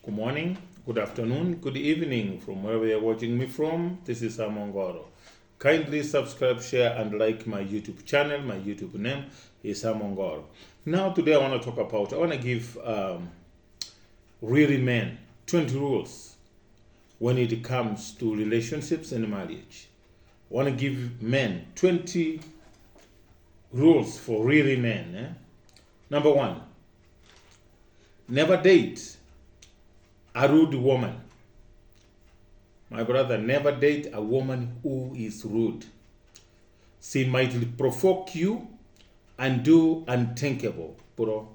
Good morning, good afternoon, good evening from wherever you're watching me from. This is Simon Goro. Kindly subscribe, share, and like my YouTube channel. My YouTube name is Simon Goro. Now, today I want to give really men 20 rules when it comes to relationships and marriage. I want to give men 20 rules for really men. Number one, never date a rude woman. My brother, never date a woman who is rude. She might provoke you and do unthinkable, bro.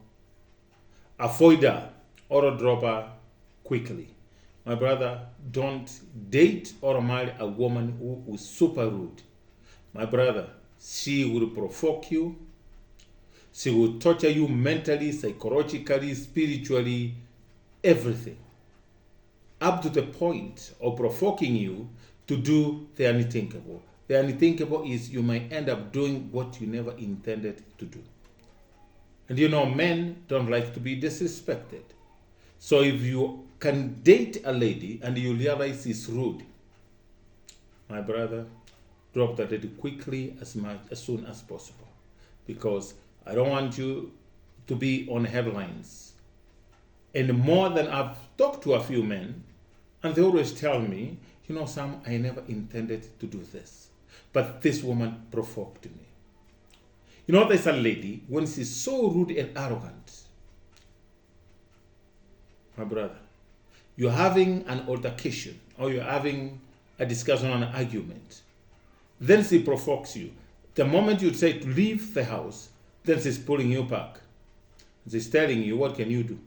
Avoid her or drop her quickly. My brother, don't date or marry a woman who is super rude. My brother, she will provoke you. She will torture you mentally, psychologically, spiritually, everything. Up to the point of provoking you to do the unthinkable. The unthinkable is you might end up doing what you never intended to do. And you know, men don't like to be disrespected. So if you can date a lady and you realize she's rude, my brother, drop that lady quickly as soon as possible. Because I don't want you to be on headlines. And more than I've talked to a few men, and they always tell me, you know, Sam, I never intended to do this, but this woman provoked me. You know, there's a lady, when she's so rude and arrogant, my brother, you're having an altercation or you're having a discussion or an argument, then she provokes you. The moment you say to leave the house, then she's pulling you back. She's telling you, what can you do?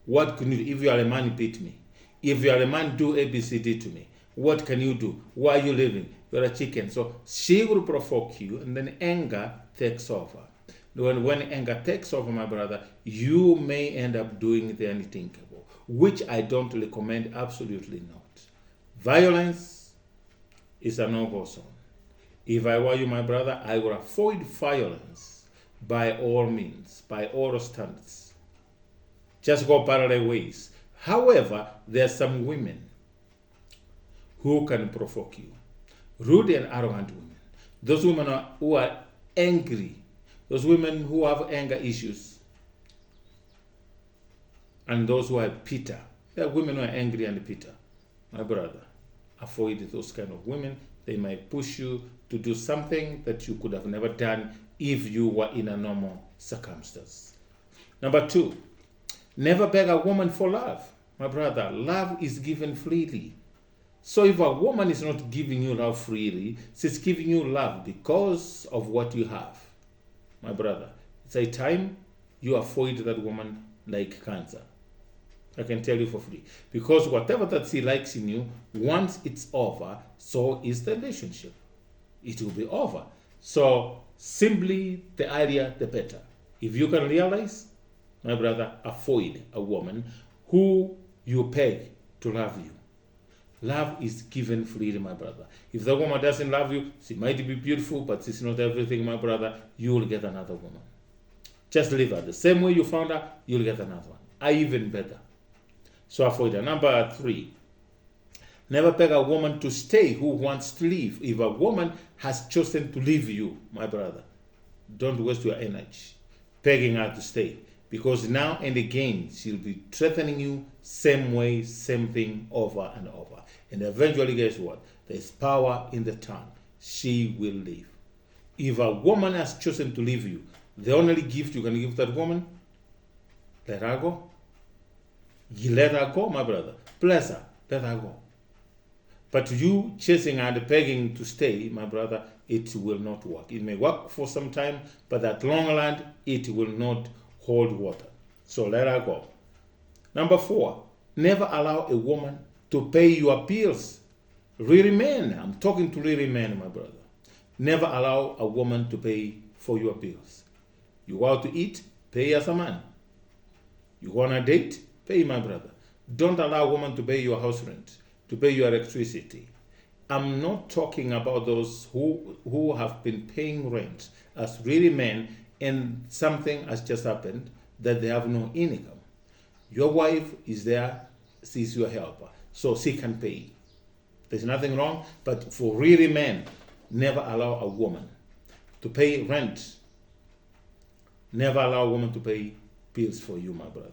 What can you do? If you are a man, beat me. If you are a man, do ABCD to me. What can you do? Why are you leaving? You're a chicken. So she will provoke you, and then anger takes over. When anger takes over, my brother, you may end up doing the unthinkable, which I don't recommend, absolutely not. Violence is a no-go zone. If I were you, my brother, I would avoid violence by all means, by all standards. Just go parallel ways. However, there are some women who can provoke you. Rude and arrogant women. Those women who are angry. Those women who have anger issues. And those who are bitter. There are women who are angry and bitter. My brother, avoid those kind of women. They might push you to do something that you could have never done if you were in a normal circumstance. Number two, never beg a woman for love. My brother, love is given freely. So if a woman is not giving you love freely, she's giving you love because of what you have. My brother, it's a time you avoid that woman like cancer. I can tell you for free. Because whatever that she likes in you, once it's over, so is the relationship. It will be over. So simply the earlier, the better. If you can realize, my brother, avoid a woman who you pay to love you. Love is given freely, my brother. If the woman doesn't love you, she might be beautiful, but she's not everything, my brother. You will get another woman. Just leave her. The same way you found her, you'll get another one. Even better. So avoid her. Number three, never beg a woman to stay who wants to leave. If a woman has chosen to leave you, my brother, don't waste your energy begging her to stay. Because now and again, she'll be threatening you same way, same thing, over and over. And eventually, guess what? There's power in the tongue. She will leave. If a woman has chosen to leave you, the only gift you can give that woman, let her go. You let her go, my brother. Bless her. Let her go. But you chasing her and begging to stay, my brother, it will not work. It may work for some time, but at long run, it will not hold water. So let her go. Number four, never allow a woman to pay your bills. Really men, I'm talking to really men, my brother. Never allow a woman to pay for your bills. You go out to eat, pay as a man. You go on a date, pay, my brother. Don't allow a woman to pay your house rent, to pay your electricity. I'm not talking about those who have been paying rent as really men and something has just happened that they have no income. Your wife is there she's your helper, so she can pay. There's nothing wrong, but for really men, never allow a woman to pay rent. Never allow a woman to pay bills for you, my brother.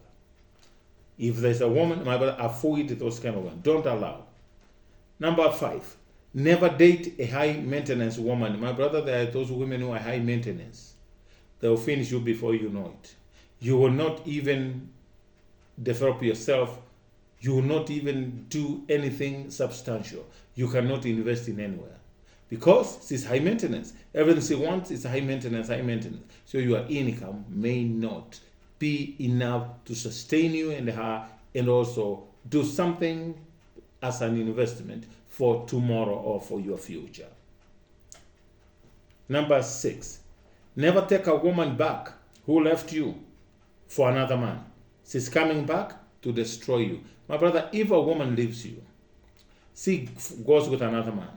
If there's a woman, my brother, avoid those kind of women. Don't allow. Number 5, never date a high maintenance woman. My brother, there are those women who are high maintenance. They will finish you before you know it. You will not even develop yourself. You will not even do anything substantial. You cannot invest in anywhere because she's high maintenance. Everything she wants is high maintenance, high maintenance. So your income may not be enough to sustain you and her, and also do something as an investment for tomorrow or for your future. Number 6, never take a woman back who left you for another man. She's coming back to destroy you. My brother, if a woman leaves you, she goes with another man.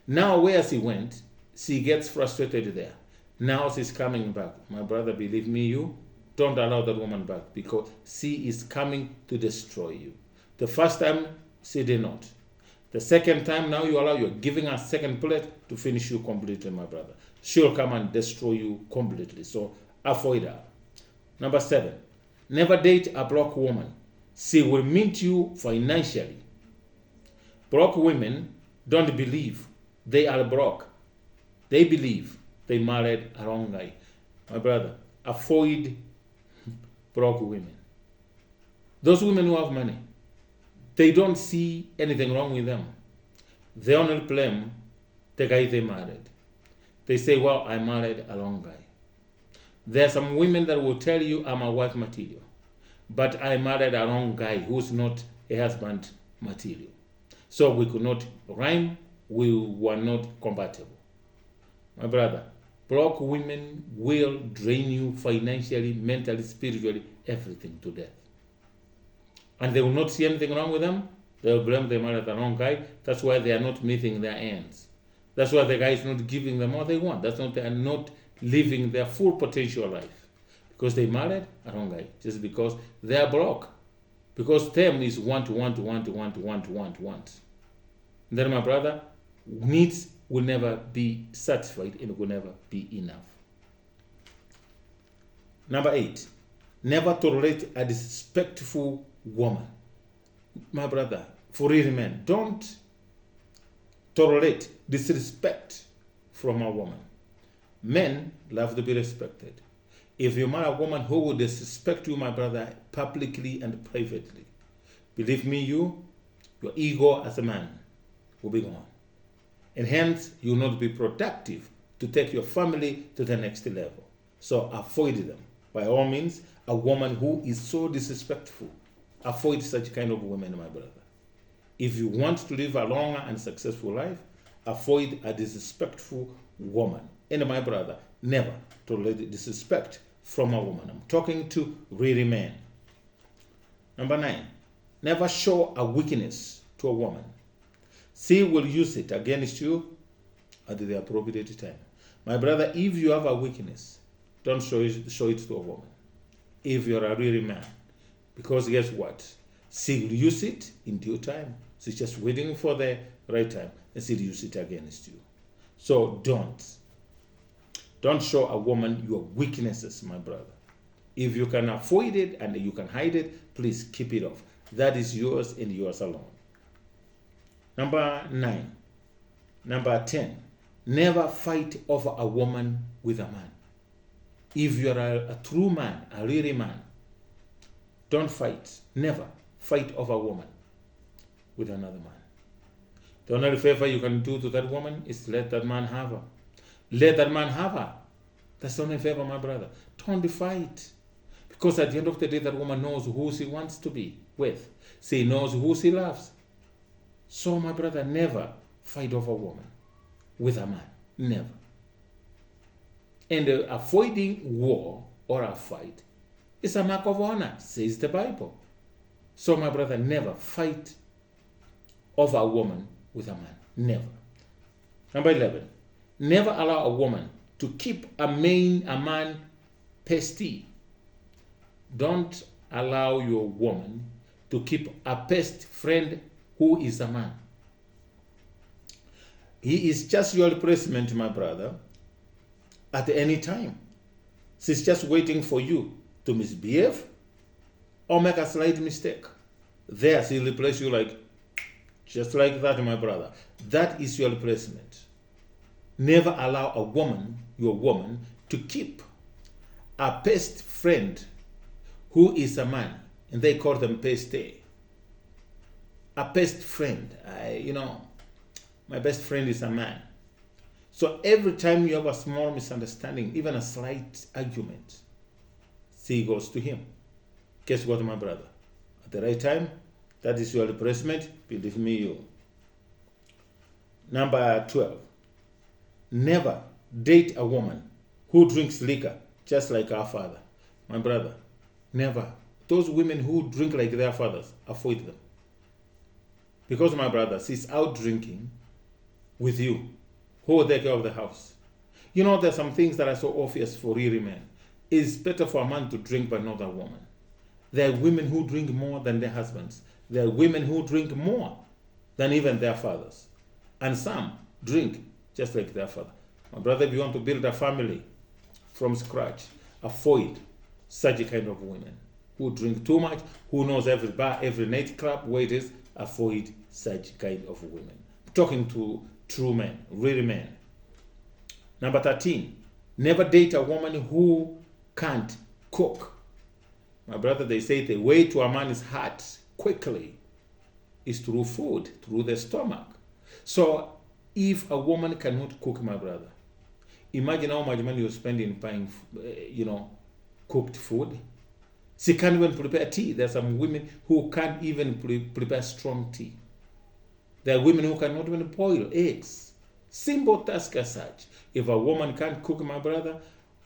Now where she went, she gets frustrated there. Now she's coming back. My brother, believe me, you don't allow that woman back because she is coming to destroy you. The first time, she did not. The second time, now you're giving her second plate to finish you completely, my brother. She'll come and destroy you completely. So avoid her. Number 7, never date a broke woman. She will meet you financially. Broke women don't believe they are broke. They believe they married a wrong guy. My brother, avoid broke women. Those women who have money, they don't see anything wrong with them. They only blame the guy they married. They say, well, I married a wrong guy. There are some women that will tell you I'm a wife material, but I married a wrong guy who's not a husband material. So we could not rhyme, we were not compatible. My brother, broke women will drain you financially, mentally, spiritually, everything to death. And they will not see anything wrong with them. They will blame they married the wrong guy. That's why they are not meeting their ends. That's why the guy is not giving them what they want. That's why they are not living their full potential life. Because they married a wrong guy. Just because they are broke. Because them is want. Then my brother, needs will never be satisfied and will never be enough. Number 8, never tolerate a disrespectful woman. My brother, for real men, don't tolerate disrespect from a woman. Men love to be respected. If you marry a woman who will disrespect you, my brother, publicly and privately, believe me, your ego as a man will be gone. And hence, you will not be productive to take your family to the next level. So avoid them. By all means, a woman who is so disrespectful, avoid such kind of women, my brother. If you want to live a longer and successful life, avoid a disrespectful woman. And my brother, never tolerate disrespect from a woman. I'm talking to really men. Number 9, never show a weakness to a woman. She will use it against you at the appropriate time. My brother, if you have a weakness, don't show it to a woman. If you're a really man. Because guess what? She will use it in due time. She's just waiting for the right time and she'll use it against you. So don't show a woman your weaknesses, my brother. If you can avoid it and you can hide it, please keep it off. That is yours and yours alone. Number 9. Number 10. Never fight over a woman with a man. If you are a true man, a really man, don't fight. Never fight over a woman with another man. The only favor you can do to that woman is let that man have her. Let that man have her. That's the only favor, my brother. Don't fight. Because at the end of the day, that woman knows who she wants to be with. She knows who she loves. So, my brother, never fight over a woman with a man. Never. And avoiding war or a fight is a mark of honor, says the Bible. So, my brother, never fight over a woman with a man. Never. Number 11. Never allow a woman to keep a man pesty. Don't allow your woman to keep a best friend who is a man. He is just your replacement, my brother, at any time. She's just waiting for you to misbehave or make a slight mistake. There, she'll replace you just like that, my brother. That is your replacement. Never allow a woman, your woman, to keep a best friend who is a man, and they call them peste. A best friend, my best friend is a man. So every time you have a small misunderstanding, even a slight argument, she goes to him. Guess what, my brother? At the right time, that is your replacement, believe me, you. Number 12, never date a woman who drinks liquor just like our father. My brother, never. Those women who drink like their fathers, avoid them. Because, my brother, she's out drinking with you. Who will take care of the house? There's some things that are so obvious for real men. It's better for a man to drink but not a woman. There are women who drink more than their husbands. There are women who drink more than even their fathers. And some drink just like their father. My brother, if you want to build a family from scratch, avoid such a kind of women who drink too much, who knows every bar, every nightclub where it is. Avoid such kind of women. I'm talking to true men, real men. Number 13, never date a woman who can't cook. My brother, they say the way to a man's heart quickly is through food, through the stomach. So if a woman cannot cook, my brother, imagine how much money you're spending buying, cooked food. She can't even prepare tea. There are some women who can't even prepare strong tea. There are women who cannot even boil eggs. Simple task as such. If a woman can't cook, my brother,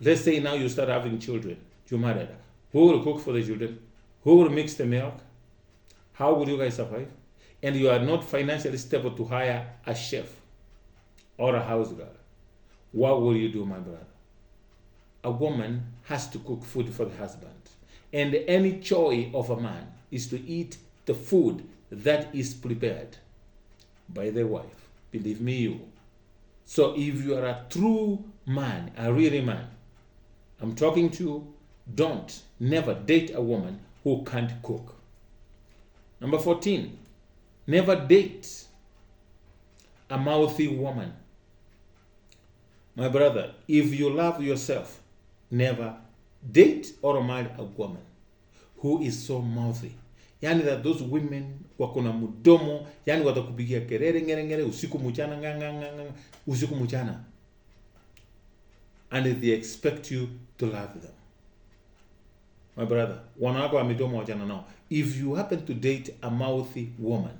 let's say now you start having children, you married her. Who will cook for the children? Who will mix the milk? How will you guys survive? And you are not financially stable to hire a chef or a house girl. What will you do, my brother? A woman has to cook food for the husband. And any joy of a man is to eat the food that is prepared by the wife. Believe me, you. So if you are a true man, a real man, I'm talking to you, never date a woman who can't cook. Number 14, never date a mouthy woman. My brother, if you love yourself, never date or marry a woman who is so mouthy. Yani that those women wako na mdomo, yani watakupigia kelele ngere usiku mchana usiku mchana. And they expect you to love them. My brother, wanawako wa midomo wachana nao. If you happen to date a mouthy woman,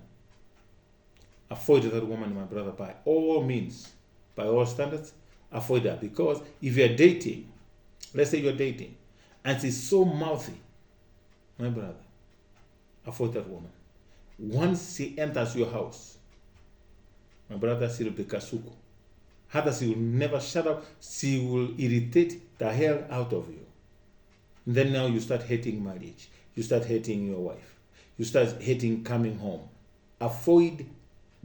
avoid that woman, my brother, by all means, by all standards, avoid her. Because if you're dating, let's say you're dating, and she's so mouthy, my brother, avoid that woman. Once she enters your house, my brother, she will be kasuku. Hata she will never shut up. She will irritate the hell out of you. And then now you start hating marriage. You start hating your wife. You start hating coming home. Avoid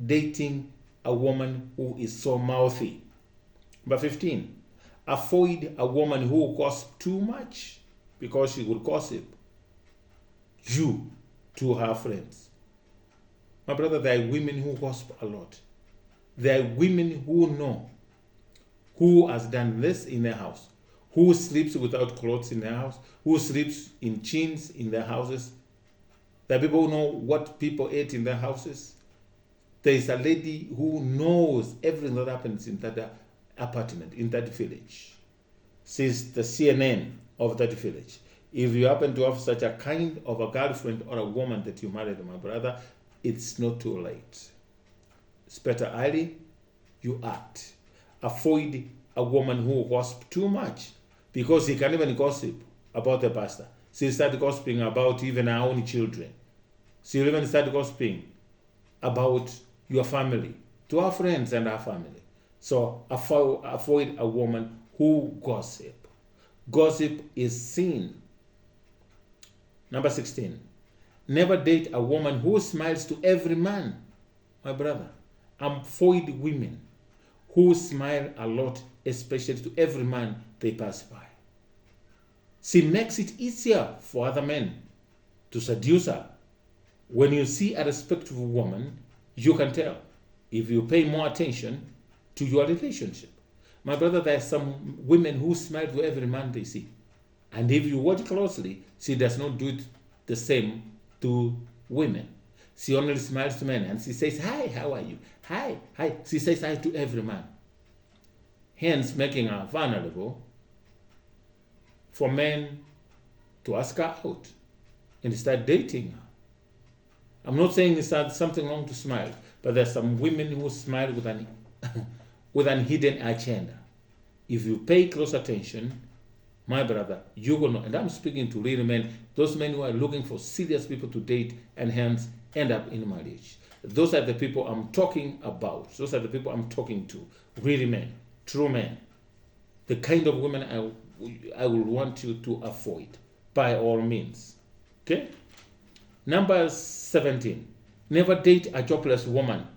dating a woman who is so mouthy. Number 15, avoid a woman who gossips too much, because she will gossip you to her friends. My brother, there are women who gossip a lot. There are women who know who has done this in their house, who sleeps without clothes in their house, who sleeps in jeans in their houses. There are people who know what people ate in their houses. There is a lady who knows everything that happens in that apartment, in that village. She's the CNN of that village. If you happen to have such a kind of a girlfriend or a woman that you married, my brother, it's not too late. It's better early you act. Avoid a woman who gossips too much, because he can even gossip about the pastor. She'll start gossiping about even her own children. She'll even start gossiping about your family to her friends and her family. So avoid a woman who gossip. Gossip is sin. Number 16, Never date a woman who smiles to every man. My brother, avoid women who smile a lot, especially to every man they pass by. She makes it easier for other men to seduce her. When you see a respectful woman, you can tell if you pay more attention to your relationship. My brother, there are some women who smile to every man they see. And if you watch closely, she does not do it the same to women. She only smiles to men and she says, "Hi, how are you? Hi, hi." She says hi to every man. Hence, making her vulnerable for men to ask her out and start dating her. I'm not saying there's something wrong to smile, but there's some women who smile with an with an hidden agenda. If you pay close attention, my brother, you will know. And I'm speaking to real men, those men who are looking for serious people to date and hence end up in marriage. Those are the people I'm talking about. Those are the people I'm talking to. Real men, true men. The kind of women I will want you to avoid by all means. Okay? Number 17. Never date a jobless woman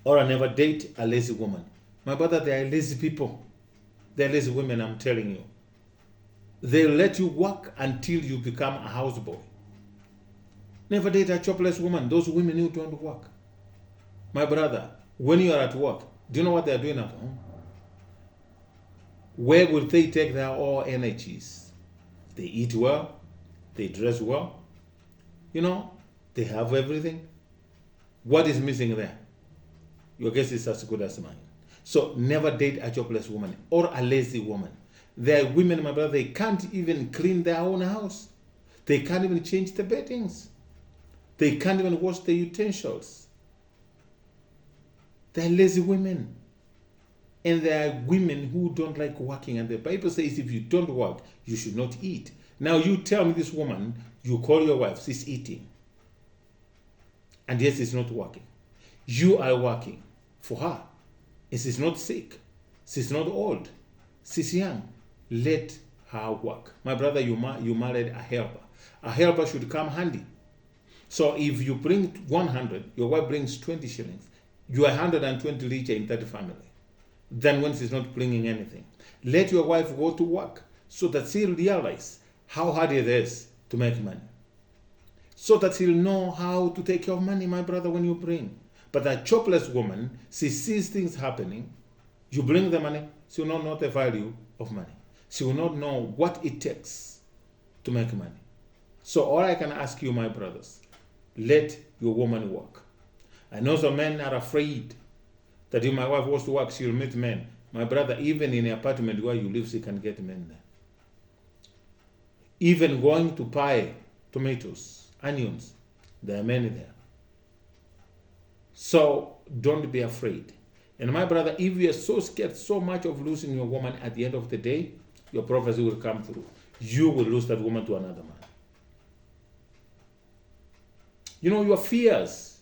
or never date a lazy woman. My brother, they are lazy people. They are lazy women, I'm telling you. They'll let you work until you become a houseboy. Never date a jobless woman. Those women who don't work. My brother, when you are at work, do you know what they are doing at home? Where will they take their all energies? They eat well, they dress well, they have everything. What is missing there? Your guess is as good as mine. So never date a jobless woman or a lazy woman. There are women, my brother, they can't even clean their own house. They can't even change the beddings. They can't even wash the utensils. They're lazy women. And there are women who don't like working. And the Bible says if you don't work, you should not eat. Now you tell me this woman, you call your wife, she's eating. And yes, she's not working. You are working for her. And she's not sick. She's not old. She's young. Let her work. My brother, you married a helper. A helper should come handy. So if you bring 100, your wife brings 20 shillings, you are 120 richer in that family than when she's not bringing anything. Let your wife go to work so that she'll realize how hard it is to make money. So that she'll know how to take care of money, my brother, when you bring. But a jobless woman, she sees things happening, you bring the money, she will not know the value of money. She will not know what it takes to make money. So all I can ask you, my brothers, let your woman work. I know some men are afraid that if my wife wants to work, she will meet men. My brother, even in the apartment where you live, she can get men there. Even going to buy tomatoes, onions, there are many there. So don't be afraid. And my brother, if you are so scared so much of losing your woman, at the end of the day, your prophecy will come through. You will lose that woman to another man. Your fears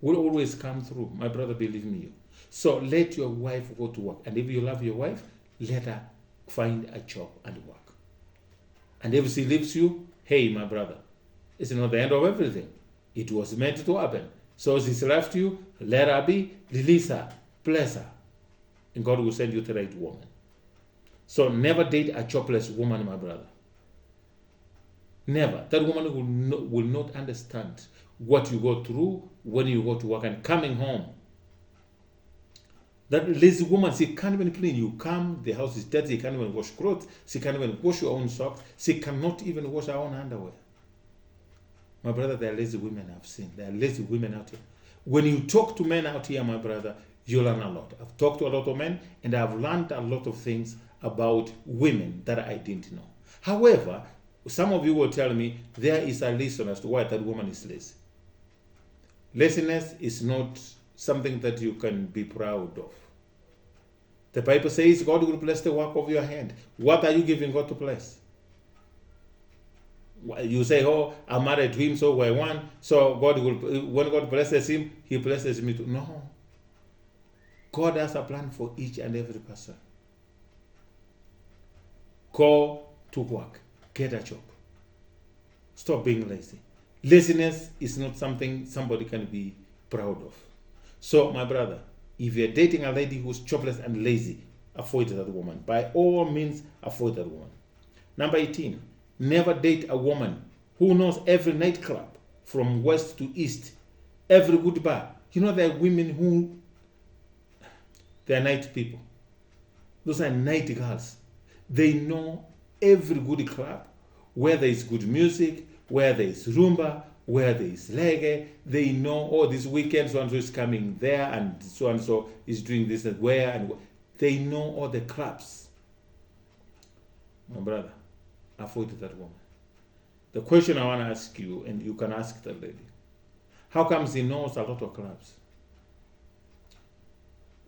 will always come through. My brother, believe me. So let your wife go to work. And if you love your wife, let her find a job and work. And if she leaves you, hey, my brother, it's not the end of everything. It was meant to happen. So she's left you, let her be, release her, bless her. And God will send you the right woman. So never date a jobless woman, my brother. Never. That woman will not understand what you go through when you go to work and coming home. That lazy woman, she can't even clean. You come, the house is dirty, she can't even wash clothes, she can't even wash your own socks, she cannot even wash her own underwear. My brother, there are lazy women I've seen. There are lazy women out here. When you talk to men out here, my brother, you learn a lot. I've talked to a lot of men and I've learned a lot of things about women that I didn't know. However, some of you will tell me there is a reason as to why that woman is lazy. Laziness is not something that you can be proud of. The Bible says God will bless the work of your hand. What are you giving God to bless? You say, oh, I'm married to him, so we're one. So God will, when God blesses him, he blesses me too. No. God has a plan for each and every person. Go to work. Get a job. Stop being lazy. Laziness is not something somebody can be proud of. So, my brother, if you're dating a lady who's jobless and lazy, avoid that woman. By all means, avoid that woman. Number 18, never date a woman who knows every nightclub from west to east, every good bar. You know, there are women who, they are night people. Those are night girls. They know every good club, where there is good music, where there is rumba, where there is reggae. They know, oh, this weekend so-and-so is coming there, and so is doing this and where, and they know all the clubs. My brother, avoid that woman. The question I want to ask you, and you can ask that lady, how comes he knows a lot of clubs?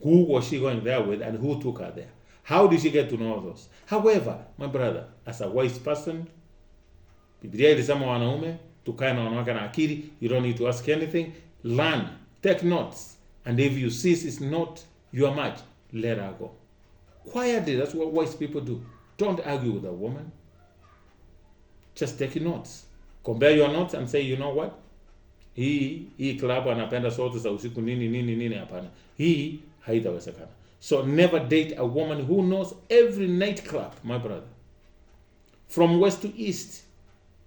Who was she going there with, and who took her there? How did she get to know those? However, my brother, as a wise person, Biblia ilisema wanaume tukae na wanawake na akili. You don't need to ask anything. Learn, take notes, and if you see it's not your match, let her go quietly. That's what wise people do. Don't argue with a woman. Just take notes, compare your notes, and say, you know what, hii club anapenda sote za usiku nini. Hapana, hii haitawezekana. So never date a woman who knows every nightclub, my brother, from west to east,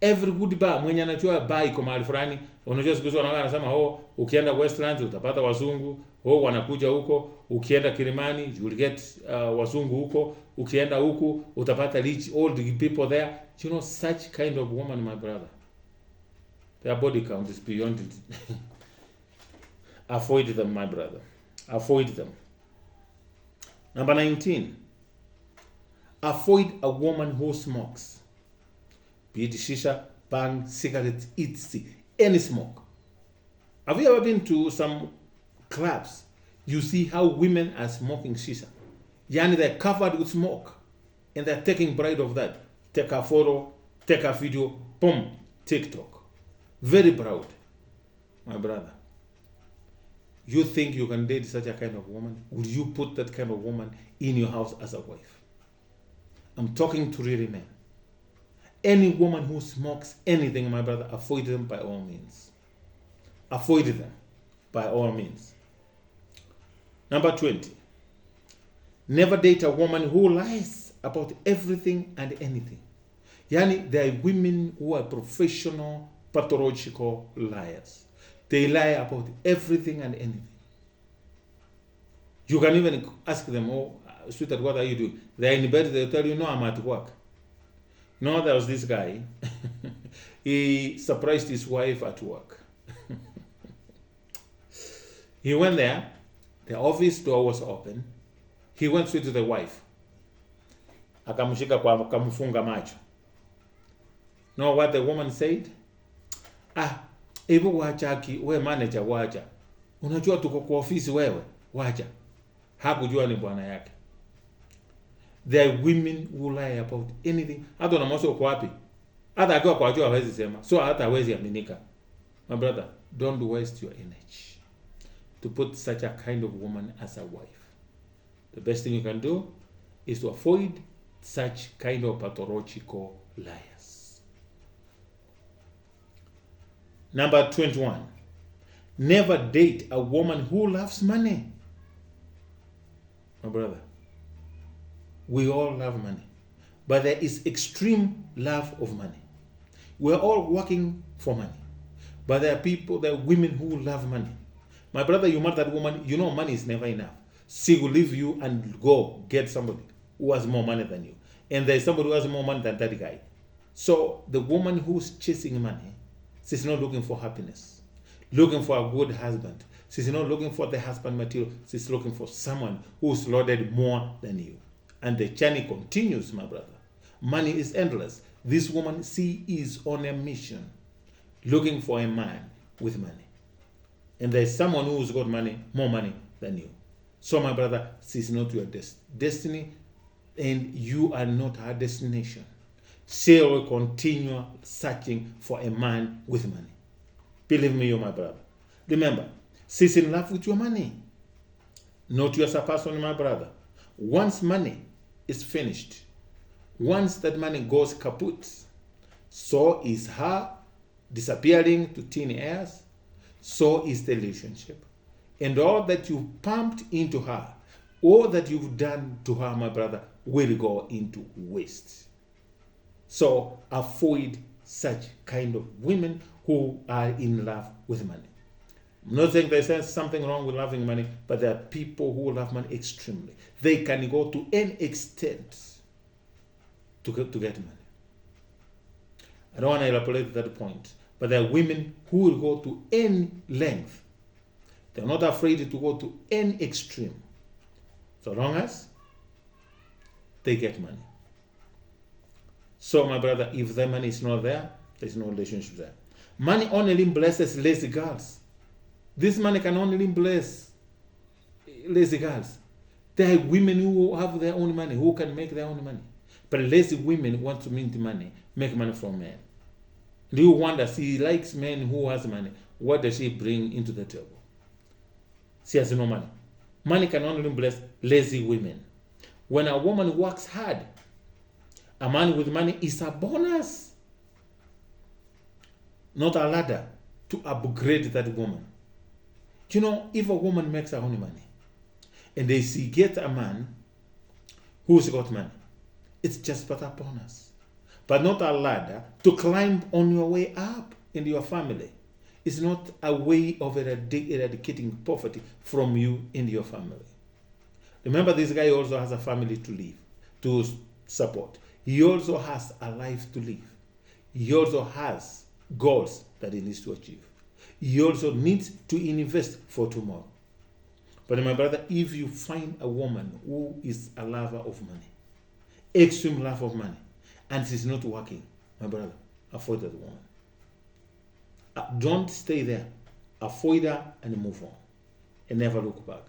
every good bar. Mwenye anajua bar iko mahali fulani. Unajua siku hizo wanasema, ukienda Westlands utapata wazungu, wanakuja huko. Ukienda Kilimani you will get wazungu huko. Ukienda huku utapata rich old people there. You know, such kind of woman, my brother, their body count is beyond it. Avoid them, my brother. Avoid them. Number 19, avoid a woman who smokes. Be it shisha, bang, cigarettes, etc. Any smoke. Have you ever been to some clubs? You see how women are smoking shisha. Yani, they're covered with smoke, and they're taking pride of that. Take a photo, take a video, boom, TikTok. Very proud, my brother. You think you can date such a kind of woman? Would you put that kind of woman in your house as a wife? I'm talking to really men. Any woman who smokes anything, my brother, avoid them by all means. Avoid them by all means. Number 20. Never date a woman who lies about everything and anything. Yani, there are women who are professional, pathological liars. They lie about everything and anything. You can even ask them, sweetheart, what are you doing? They're in bed, they'll tell you, no, I'm at work. No, there was this guy. He surprised his wife at work. He went there. The office door was open. He went straight to the wife. Akamshika akamfunga macho. Know what the woman said? Hebu wacha we manager, wacha. Unajua tuko kwa ofisi wewe, wacha. Hakujua ni bwana yake. There are women who lie about anything. Hata unamwona uko wapi? Hata akiwa kwa jua hawezi sema. So hata hawezi aminika. My brother, don't waste your energy to put such a kind of woman as a wife. The best thing you can do is to avoid such kind of pathological liars. Number 21. Never date a woman who loves money. My brother, we all love money, but there is extreme love of money. We're all working for money, but there are women who love money. My brother, you marry that woman, you know money is never enough. She will leave you and go get somebody who has more money than you. And there's somebody who has more money than that guy. So the woman who's chasing money, she's not looking for happiness, looking for a good husband. She's not looking for the husband material. She's looking for someone who's loaded more than you. And the journey continues, my brother. Money is endless. This woman, she is on a mission, looking for a man with money. And there's someone who's got money, more money than you. So, my brother, she's not your destiny, and you are not her destination. She will continue searching for a man with money. Believe me, you, my brother. Remember, she's in love with your money, not you as a person, my brother. Once money is finished, once that money goes kaput, so is her disappearing to thin airs, so is the relationship. And all that you've pumped into her, all that you've done to her, my brother, will go into waste. So avoid such kind of women who are in love with money. I'm not saying there's something wrong with loving money, but there are people who love money extremely. They can go to any extent to get money. I don't want to elaborate that point, but there are women who will go to any length. They're not afraid to go to any extreme, so long as they get money. So, my brother, if the money is not there, there's no relationship there. Money only blesses lazy girls. This money can only bless lazy girls. There are women who have their own money, who can make their own money. But lazy women want to mint money, make money from men. Do you wonder, she likes men who has money. What does she bring into the table? She has no money. Money can only bless lazy women. When a woman works hard, a man with money is a bonus, not a ladder to upgrade that woman. You know, if a woman makes her own money and she gets a man who's got money, it's just but a bonus, but not a ladder to climb on your way up in your family. It's not a way of eradicating poverty from you in your family. Remember, this guy also has a family to live, to support. He also has a life to live. He also has goals that he needs to achieve. He also needs to invest for tomorrow. But my brother, if you find a woman who is a lover of money, extreme love of money, and she's not working, my brother, avoid that woman. Don't stay there. Avoid her and move on. And never look back.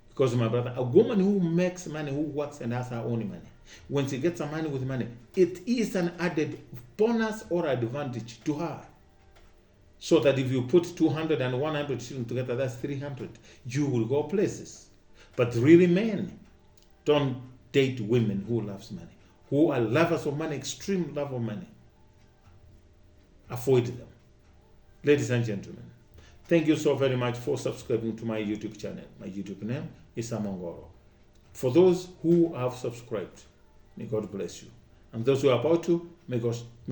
Because, my brother, a woman who makes money, who works and has her own money, when she gets some money with money, it is an added bonus or advantage to her. So that if you put 200 and 100 children together, that's 300. You will go places. But really, men, don't date women who loves money, who are lovers of money, extreme love of money. Avoid them. Ladies and gentlemen, thank you so very much for subscribing to my YouTube channel. My YouTube name is Amongoro. For those who have subscribed, may God bless you. And those who are about to, may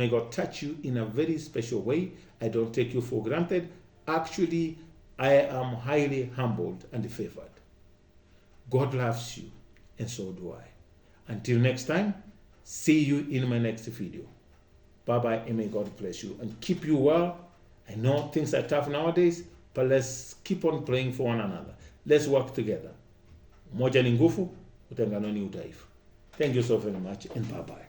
God touch you in a very special way. I don't take you for granted. Actually, I am highly humbled and favored. God loves you, and so do I. Until next time, see you in my next video. Bye-bye, and may God bless you and keep you well. I know things are tough nowadays, but let's keep on praying for one another. Let's work together. Moja ni nguvu, utengano ni udhaifu. Thank you so very much, and bye-bye.